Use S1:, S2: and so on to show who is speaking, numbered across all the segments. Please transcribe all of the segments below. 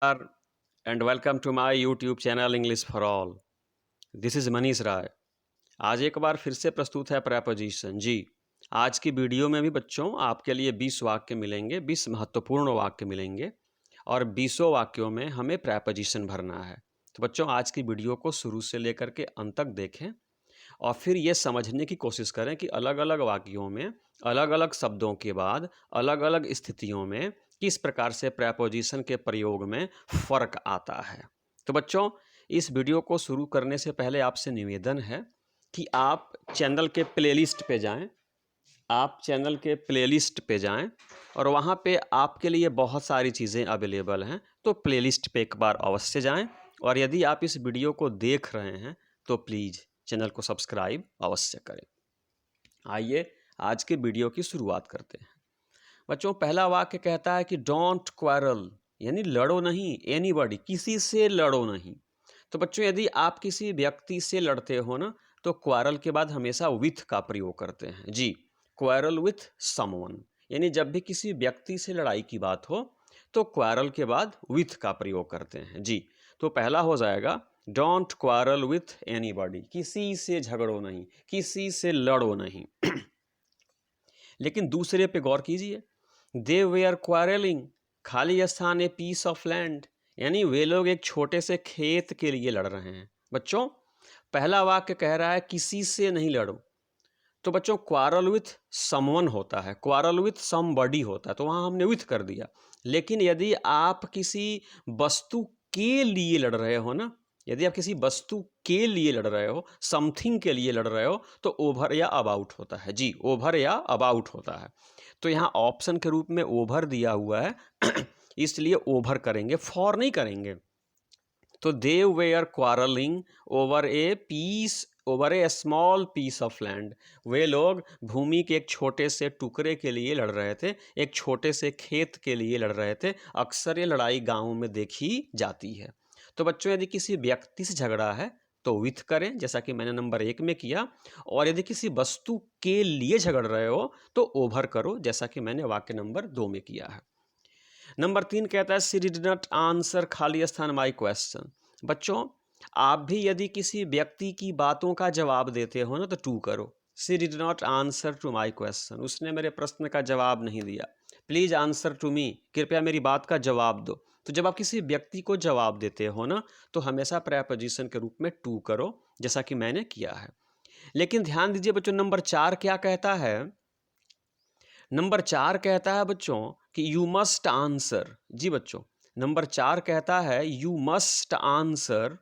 S1: And welcome to my YouTube channel English for all. This is Manish Rai. आज एक बार फिर से प्रस्तुत है प्रेपोजिशन। जी, आज की वीडियो में भी बच्चों आपके लिए 20 वाक्य मिलेंगे, 20 महत्वपूर्ण वाक्य मिलेंगे और 20 वाक्यों में हमें प्रेपोजिशन भरना है। तो बच्चों आज की वीडियो को शुरू से लेकर के अंत तक देखें और फिर ये समझने की कोशिश करें कि अलग अलग वाक्यों में अलग अलग शब्दों के बाद अलग अलग स्थितियों में किस प्रकार से प्रेपोजिशन के प्रयोग में फ़र्क आता है। तो बच्चों इस वीडियो को शुरू करने से पहले आपसे निवेदन है कि आप चैनल के प्लेलिस्ट पे जाएं, और वहाँ पे आपके लिए बहुत सारी चीज़ें अवेलेबल हैं। तो प्लेलिस्ट पे एक बार अवश्य जाएं और यदि आप इस वीडियो को देख रहे हैं तो प्लीज़ चैनल को सब्सक्राइब अवश्य करें। आइए आज के वीडियो की शुरुआत करते हैं। बच्चों पहला वाक्य कहता है कि डोंट क्वारल, यानी लड़ो नहीं, एनीबॉडी, किसी से लड़ो नहीं। तो बच्चों यदि आप किसी व्यक्ति से लड़ते हो ना तो क्वारल के बाद हमेशा विथ का प्रयोग करते हैं। जी, क्वारल विथ समवन, यानी जब भी किसी व्यक्ति से लड़ाई की बात हो तो क्वारल के बाद विथ का प्रयोग करते हैं। जी, तो पहला हो जाएगा डोंट क्वारल विथ एनीबॉडी, किसी से झगड़ो नहीं, किसी से लड़ो नहीं। लेकिन दूसरे पे गौर कीजिए, दे वेयर क्वारलिंग खाली स्थान ए पीस ऑफ लैंड, यानी वे लोग एक छोटे से खेत के लिए लड़ रहे हैं। बच्चों पहला वाक्य कह रहा है किसी से नहीं लड़ो, तो बच्चों क्वारल विथ समवन होता है, क्वारल विथ समबडी होता है, तो वहाँ हमने विथ कर दिया। लेकिन यदि आप किसी वस्तु के लिए लड़ रहे हो ना, यदि आप किसी वस्तु के लिए लड़ रहे हो, समथिंग के लिए लड़ रहे हो, तो ओवर या अबाउट होता है। जी, ओवर या अबाउट होता है। तो यहाँ ऑप्शन के रूप में ओवर दिया हुआ है इसलिए ओवर करेंगे, फॉर नहीं करेंगे। तो they were quarrelling over a small piece of land, वे लोग भूमि के एक छोटे से टुकड़े के लिए लड़ रहे थे, एक छोटे से खेत के लिए लड़ रहे थे। अक्सर ये लड़ाई गाँव में देखी जाती है। तो बच्चों यदि किसी व्यक्ति से झगड़ा है तो विथ करें, जैसा कि मैंने नंबर 1 में किया, और यदि किसी वस्तु के लिए झगड़ रहे हो तो ओवर करो, जैसा कि मैंने वाक्य नंबर 2 में किया है। नंबर 3 कहता है शी डिड नॉट आंसर खाली स्थान माई क्वेश्चन। बच्चों आप भी यदि किसी व्यक्ति की बातों का जवाब देते हो ना तो टू करो। She did not answer to my question, उसने मेरे प्रश्न का जवाब नहीं दिया। प्लीज़ आंसर टू मी, कृपया मेरी बात का जवाब दो। तो जब आप किसी व्यक्ति को जवाब देते हो ना तो हमेशा प्रेपोजिशन के रूप में टू करो, जैसा कि मैंने किया है। लेकिन ध्यान दीजिए बच्चों, नंबर 4 क्या कहता है? नंबर 4 कहता है बच्चों कि यू मस्ट आंसर। जी बच्चों, नंबर 4 कहता है यू मस्ट आंसर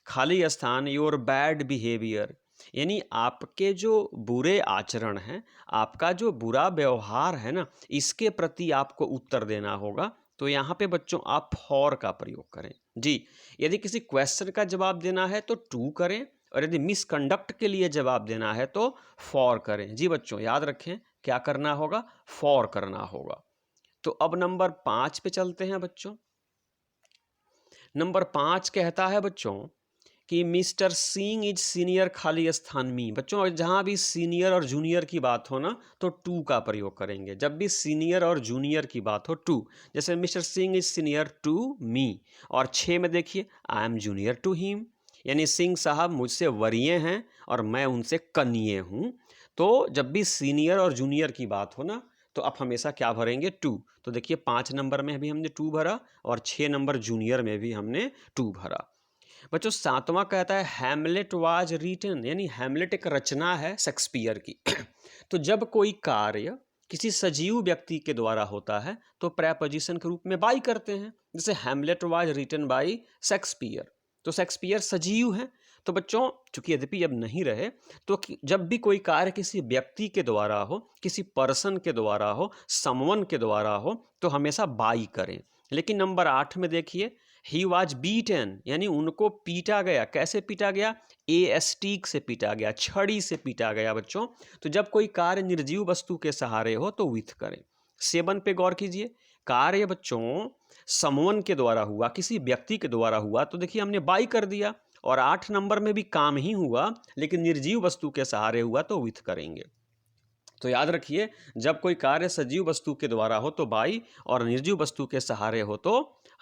S1: खाली स्थान योर बैड बिहेवियर, यानी आपके जो बुरे आचरण हैं, आपका जो बुरा व्यवहार है ना, इसके प्रति आपको उत्तर देना होगा। तो यहाँ पे बच्चों आप फॉर का प्रयोग करें। जी, यदि किसी क्वेश्चन का जवाब देना है तो टू करें, और यदि मिसकंडक्ट के लिए जवाब देना है तो फॉर करें। जी बच्चों याद रखें क्या करना होगा, फॉर करना होगा। तो अब नंबर 5 पे चलते हैं बच्चों। नंबर 5 कहता है बच्चों कि मिस्टर सिंह इज सीनियर खाली स्थान मी। बच्चों जहाँ भी सीनियर और जूनियर की बात हो ना तो टू का प्रयोग करेंगे। जब भी सीनियर और जूनियर की बात हो टू, जैसे mister Singh is senior to me. और 6 में देखिए I am junior to him, यानी सिंह साहब मुझसे वरीय हैं और मैं उनसे कनीय हूँ। तो जब भी सीनियर और जूनियर की बात हो ना तो आप हमेशा क्या भरेंगे, टू। तो देखिए 5 नंबर में भी हमने टू भरा और 6 नंबर जूनियर में भी हमने टू भरा। बच्चों 7वां कहता है हैमलेट वाज रिटन, यानी हैमलेट एक रचना है शेक्सपियर की। तो जब कोई कार्य किसी सजीव व्यक्ति के द्वारा होता है तो प्रेपोजिशन के रूप में बाई करते हैं। जैसे Hamlet was written by Shakespeare, तो शेक्सपियर सजीव हैं। तो बच्चों चूंकि यद्यपि अब नहीं रहे, तो जब भी कोई कार्य किसी व्यक्ति के द्वारा हो, किसी पर्सन के द्वारा हो, समवन के द्वारा हो, तो हमेशा बाई करें। लेकिन नंबर 8 में देखिए ही वॉज बीटन, यानी उनको पीटा गया। कैसे पीटा गया? ए स्टिक से पीटा गया, छड़ी से पीटा गया बच्चों। तो जब कोई कार्य निर्जीव वस्तु के सहारे हो तो विथ करें। 7 पे गौर कीजिए, कार्य बच्चों समवन के द्वारा हुआ, किसी व्यक्ति के द्वारा हुआ, तो देखिए हमने बाई कर दिया। और 8 नंबर में भी काम ही हुआ लेकिन निर्जीव वस्तु के सहारे हुआ तो विथ करेंगे। तो याद रखिए जब कोई कार्य सजीव वस्तु के द्वारा हो तो बाई, और निर्जीव वस्तु के सहारे हो तो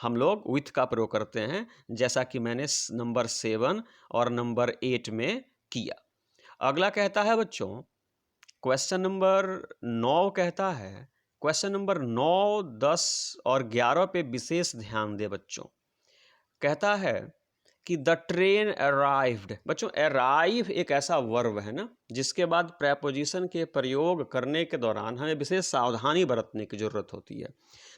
S1: हम लोग विथ का प्रयोग करते हैं, जैसा कि मैंने नंबर 7 और नंबर 8 में किया। अगला कहता है बच्चों, क्वेश्चन नंबर 9 कहता है, क्वेश्चन नंबर 9, 10 और 11 पे विशेष ध्यान दे बच्चों। कहता है कि द ट्रेन अराइव्ड। बच्चों अराइव एक ऐसा वर्ब है ना जिसके बाद प्रेपोजिशन के प्रयोग करने के दौरान हमें विशेष सावधानी बरतने की जरूरत होती है।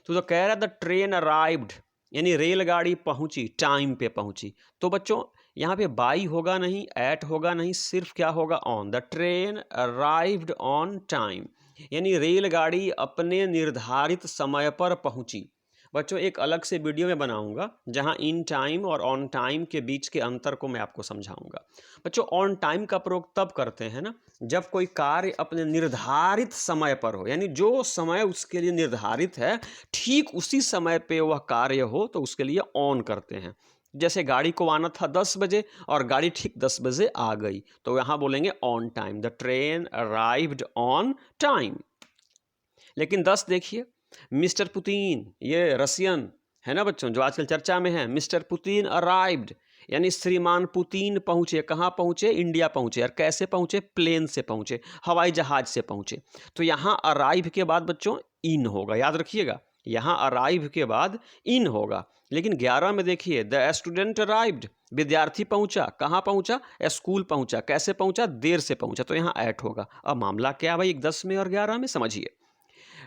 S1: तो कह रहा है द ट्रेन अराइव्ड, यानी रेलगाड़ी पहुंची, टाइम पे पहुंची। तो बच्चों यहाँ पे बाई होगा नहीं, एट होगा नहीं, सिर्फ क्या होगा, on. The train arrived on time, यानी रेलगाड़ी अपने निर्धारित समय पर पहुंची। बच्चों एक अलग से वीडियो में बनाऊंगा जहां इन टाइम और ऑन टाइम के बीच के अंतर को मैं आपको समझाऊंगा। बच्चों ऑन टाइम का प्रयोग तब करते हैं ना जब कोई कार्य अपने निर्धारित समय पर हो, यानी जो समय उसके लिए निर्धारित है ठीक उसी समय पे वह कार्य हो, तो उसके लिए ऑन करते हैं। जैसे गाड़ी को आना था 10 बजे और गाड़ी ठीक 10 बजे आ गई, तो यहाँ बोलेंगे on time, the train arrived on time. लेकिन 10 देखिए, मिस्टर पुतिन, ये रसियन है ना बच्चों जो आजकल चर्चा में है। मिस्टर पुतिन अराइव्ड, यानी श्रीमान पुतिन पहुंचे। कहाँ पहुंचे? इंडिया पहुंचे। और कैसे पहुंचे? प्लेन से पहुंचे, हवाई जहाज से पहुंचे। तो यहाँ अराइव के बाद बच्चों इन होगा, याद रखिएगा, यहाँ अराइव के बाद इन होगा। लेकिन 11 में देखिए, द स्टूडेंट अराइव्ड, विद्यार्थी पहुंचा। कहाँ पहुंचा? स्कूल पहुंचा। कैसे पहुंचा? देर से पहुंचा, तो यहाँ ऐट होगा। अब मामला क्या भाई 10 में और 11 में, समझिए।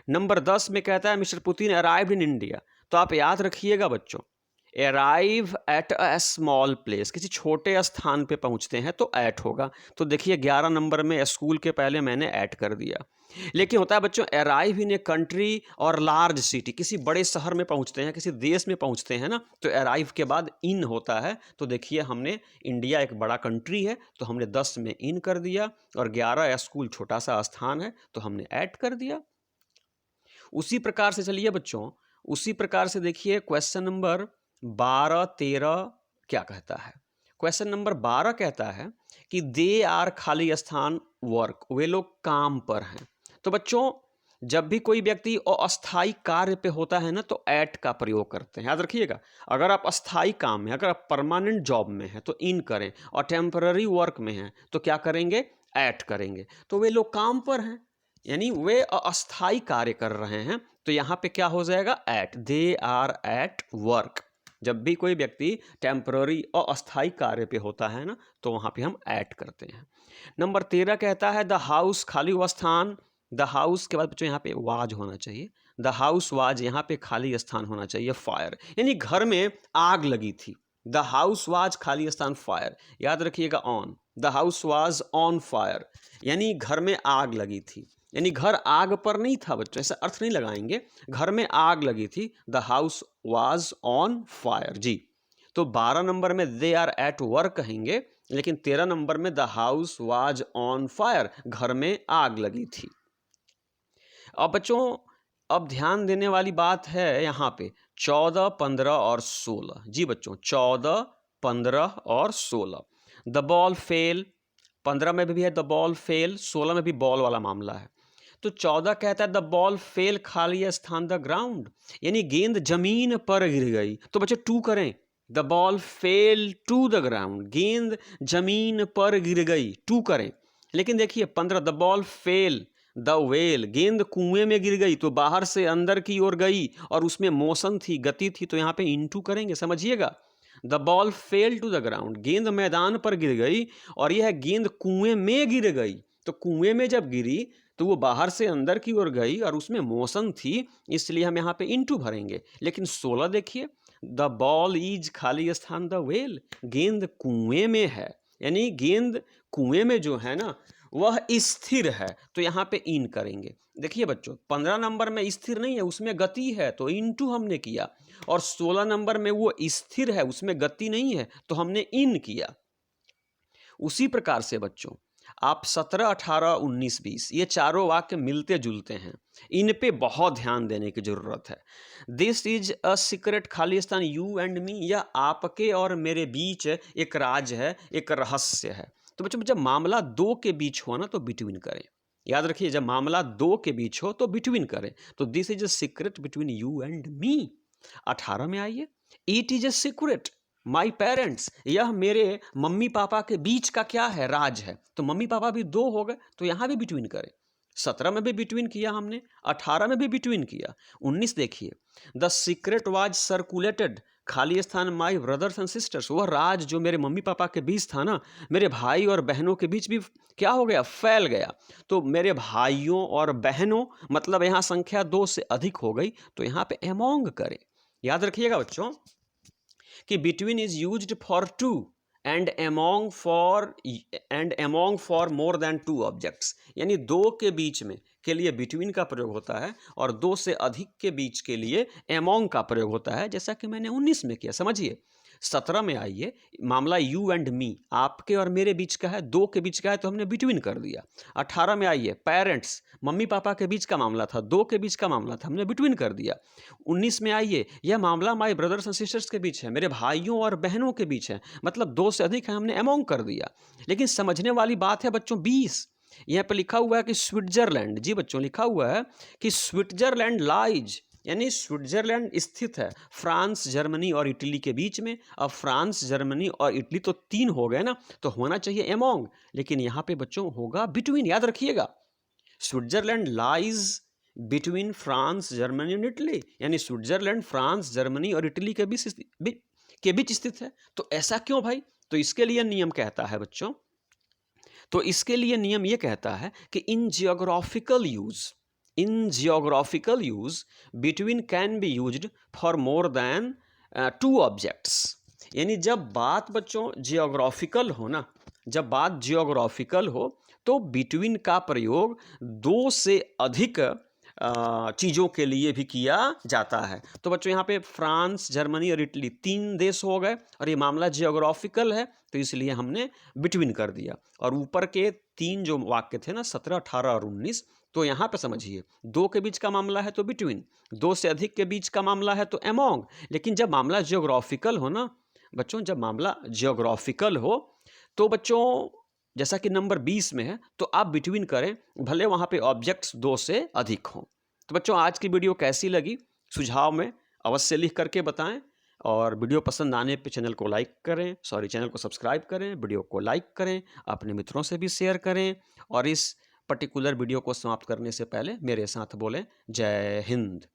S1: नंबर 10 में कहता है mister Putin arrived in India. तो आप याद रखिएगा बच्चों, arrive at a small place, किसी छोटे स्थान पे पहुंचते हैं तो ऐट होगा। तो देखिए 11 नंबर में स्कूल के पहले मैंने ऐट कर दिया। लेकिन होता है बच्चों अराइव इन ए कंट्री और लार्ज सिटी, किसी बड़े शहर में पहुंचते हैं, किसी देश में पहुंचते हैं ना, तो अराइव के बाद इन होता है। तो देखिए हमने, इंडिया एक बड़ा कंट्री है तो हमने 10 में इन कर दिया, और 11 स्कूल छोटा सा स्थान है तो हमने ऐट कर दिया। उसी प्रकार से चलिए बच्चों, उसी प्रकार से देखिए क्वेश्चन नंबर 12, 13 क्या कहता है। क्वेश्चन नंबर 12 कहता है कि दे आर, खाली स्थान, वर्क, वे लोग काम पर हैं। तो बच्चों जब भी कोई व्यक्ति अस्थायी कार्य पे होता है ना तो एट का प्रयोग करते हैं, याद रखिएगा। अगर आप अस्थायी काम में, अगर आप परमानेंट जॉब में हैं तो इन करें, और टेम्पररी वर्क में हैं तो क्या करेंगे? एट करेंगे। तो वे लोग काम पर हैं, यानी वे अस्थायी कार्य कर रहे हैं, तो यहां पे क्या हो जाएगा? At, they are at work. जब भी कोई व्यक्ति टेम्पररी और अस्थायी कार्य पे होता है ना तो वहां पे हम एट करते हैं। नंबर 13 कहता है द हाउस, खाली हुआ स्थान। द हाउस के बाद बच्चों यहाँ पे वाज होना चाहिए, द हाउस वाज, यहाँ पे खाली स्थान होना चाहिए फायर, यानी घर में आग लगी थी। द हाउस वाज, खाली स्थान, फायर, याद रखिएगा on. The house was on fire, यानी घर में आग लगी थी, यानी घर आग पर नहीं था बच्चों, ऐसा अर्थ नहीं लगाएंगे। घर में आग लगी थी, the house was on fire जी। तो 12 नंबर में दे आर एट वर्क कहेंगे, लेकिन 13 नंबर में the house was on fire, घर में आग लगी थी। अब बच्चों अब ध्यान देने वाली बात है यहाँ पे 14, 15 और 16 जी बच्चों, 14, 15 और 16। द बॉल फेल, 15 में भी है द बॉल फेल, 16 में भी बॉल वाला मामला है। तो 14 कहता है द बॉल फेल, खाली स्थान, द ग्राउंड, यानी गेंद जमीन पर गिर गई। तो बच्चे टू करें, the ball fell to the ground, गेंद जमीन पर गिर गई, टू करें। लेकिन देखिए 15, the ball fail the well, गेंद कुएं में गिर गई तो बाहर से अंदर की ओर गई और उसमें मोशन थी, गति थी, तो यहाँ पे इनटू करेंगे, समझिएगा। The ball fell to the ground, गेंद मैदान पर गिर गई और यह गेंद कुएं में गिर गई। तो कुएं में जब गिरी तो वो बाहर से अंदर की ओर गई और उसमें मोशन थी, इसलिए हम यहाँ पे इनटू भरेंगे। लेकिन 16 देखिए, द बॉल इज, खाली स्थान, द वेल, गेंद कुएं में है, यानी गेंद कुएं में जो है ना वह स्थिर है, तो यहाँ पे इन करेंगे। देखिए बच्चों 15 नंबर में स्थिर नहीं है, उसमें गति है, तो इनटू हमने किया, और 16 नंबर में वो स्थिर है, उसमें गति नहीं है, तो हमने इन किया। उसी प्रकार से बच्चों आप 17, 18, 19, 20 ये चारों वाक्य मिलते जुलते हैं, इन पे बहुत ध्यान देने की जरूरत है। दिस इज अ सीक्रेट, खाली स्थान, यू एंड मी, यह आपके और मेरे बीच एक राज है, एक रहस्य है। तो बच्चों जब मामला दो के बीच हो ना तो बिटवीन करें, याद रखिए, जब मामला दो के बीच हो तो बिटवीन करें। तो this is a secret between you and me, 18 में आइए, it is a secret my parents, यह मेरे मम्मी पापा के बीच का क्या है, राज है। तो मम्मी पापा भी दो हो गए, तो यहाँ भी बिटवीन करें। 17 में भी बिटवीन किया हमने, 18 में भी बिटवीन किया। 19 देखिए, द सीक्रेट वाज सर्कुलेटेड, खाली स्थान माई ब्रदर्स एंड सिस्टर्स, वह राज जो मेरे मम्मी पापा के बीच था ना, मेरे भाई और बहनों के बीच भी क्या हो गया, फैल गया। तो मेरे भाइयों और बहनों मतलब यहाँ संख्या 2 से अधिक हो गई, तो यहाँ पे एमोंग करें। याद रखिएगा बच्चों कि between is used for two and among for more than two objects, यानी दो के बीच में के लिए बिटवीन का प्रयोग होता है और दो से अधिक के बीच के लिए एमोंग का प्रयोग होता है, जैसा कि मैंने 19 में किया। समझिए, 17 में आइए, मामला यू एंड मी, आपके और मेरे बीच का है, दो के बीच का है, तो हमने बिटवीन कर दिया। 18 में आइए, पेरेंट्स, मम्मी पापा के बीच का मामला था, दो के बीच का मामला था, हमने बिटवीन कर दिया। 19 में आइए, यह मामला माई ब्रदर्स एंड सिस्टर्स के बीच है, मेरे भाइयों और बहनों के बीच है, मतलब दो से अधिक है, हमने एमोंग कर दिया। लेकिन समझने वाली बात है बच्चों, 20 यहाँ पे लिखा हुआ है कि स्विट्जरलैंड, जी बच्चों लिखा हुआ है कि स्विट्जरलैंड लाइज, यानी स्विट्जरलैंड स्थित है फ्रांस, जर्मनी और इटली के बीच में। अब फ्रांस, जर्मनी और इटली तो तीन हो गए ना, तो होना चाहिए एमोंग, लेकिन यहाँ पे बच्चों होगा बिटवीन। याद रखिएगा, Switzerland lies between France, Germany और इटली, यानी स्विट्जरलैंड फ्रांस, जर्मनी और इटली के बीच स्थित है। तो ऐसा क्यों भाई? तो इसके लिए नियम कहता है बच्चों, तो इसके लिए नियम ये कहता है कि in geographical use between can be used for more than two objects, यानी जब बात बच्चों जियोग्राफिकल हो ना, जब बात जियोग्राफिकल हो तो बिटवीन का प्रयोग दो से अधिक चीज़ों के लिए भी किया जाता है। तो बच्चों यहाँ पे फ्रांस, जर्मनी और इटली तीन देश हो गए और ये मामला जियोग्राफिकल है, तो इसलिए हमने बिटवीन कर दिया। और ऊपर के तीन जो वाक्य थे ना, 17, 18 और 19, तो यहाँ पे समझिए, दो के बीच का मामला है तो बिटवीन, दो से अधिक के बीच का मामला है तो एमोंग। लेकिन जब मामला जियोग्राफिकल हो ना बच्चों, जब मामला जियोग्राफिकल हो तो बच्चों जैसा कि नंबर 20 में है, तो आप बिटवीन करें, भले वहाँ पे ऑब्जेक्ट्स दो से अधिक हों। तो बच्चों आज की वीडियो कैसी लगी, सुझाव में अवश्य लिख करके बताएं, और वीडियो पसंद आने पे चैनल को सब्सक्राइब करें, वीडियो को लाइक करें, अपने मित्रों से भी शेयर करें, और इस पर्टिकुलर वीडियो को समाप्त करने से पहले मेरे साथ बोलें, जय हिंद।